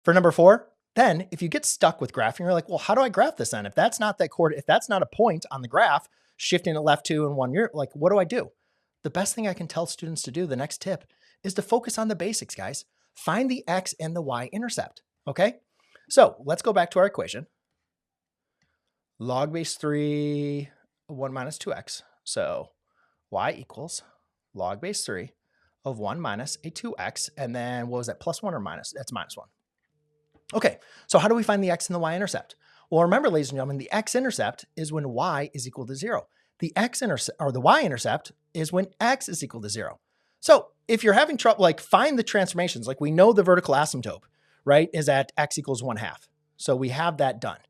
For number 4, then if you get stuck with graphing, you're like, well, how do I graph this then? If that's not if that's not a point on the graph, shifting it left 2 and 1, you're like, what do I do? The best thing I can tell students to do, the next tip, is to focus on the basics, guys. Find the x and the y intercept, okay? So let's go back to our equation. Log base 3 of 1 minus 2x. So y equals log base 3 of 1 minus a 2x. And then what was that, plus 1 or minus? That's minus 1. Okay, so how do we find the x and the y-intercept? Well, remember, ladies and gentlemen, the x-intercept is when y is equal to 0. The the y-intercept is when x is equal to 0. So if you're having trouble, like find the transformations, like we know the vertical asymptote, right, is at x equals 1/2. So we have that done.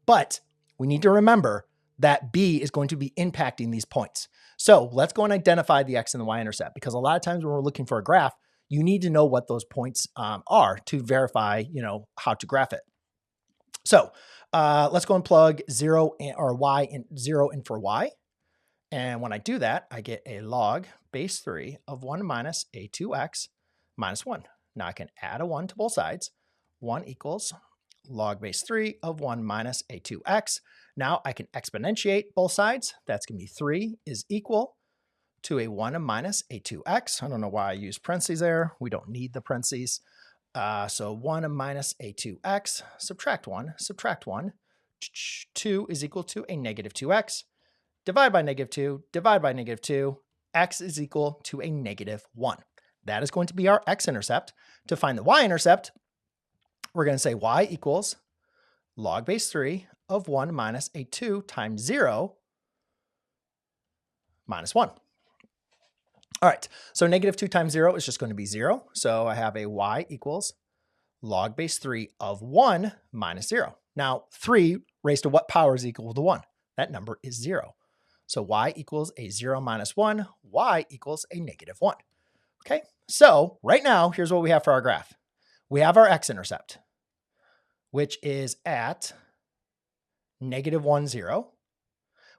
But we need to remember that b is going to be impacting these points. So let's go and identify the x and the y-intercept, because a lot of times when we're looking for a graph, you need to know what those points are to verify, how to graph it. So let's go and plug 0 or y in 0 in for y. And when I do that, I get a log base 3 of 1 minus a 2x minus 1. Now I can add a 1 to both sides. 1 equals log base 3 of 1 minus a 2x. Now I can exponentiate both sides. That's going to be 3 is equal to a 1 minus a 2x. I don't know why I use parentheses there. We don't need the parentheses. So 1 minus a 2x, subtract 1, 2 is equal to a negative 2x. Divide by negative 2, divide by negative 2, x is equal to a negative 1. That is going to be our x-intercept. To find the y-intercept, we're going to say y equals log base 3 of 1 minus a 2 times 0 minus 1. All right, so negative 2 times 0 is just going to be 0. So I have a y equals log base 3 of 1 minus 0. Now, 3 raised to what power is equal to 1? That number is 0. So y equals a 0 minus 1. Y equals a negative 1. Okay, so right now, here's what we have for our graph. We have our x-intercept, which is at negative 1, 0.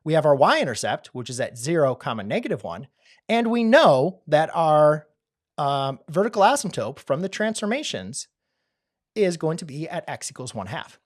We have our y-intercept, which is at 0, negative 1. And we know that our vertical asymptote from the transformations is going to be at x equals 1/2.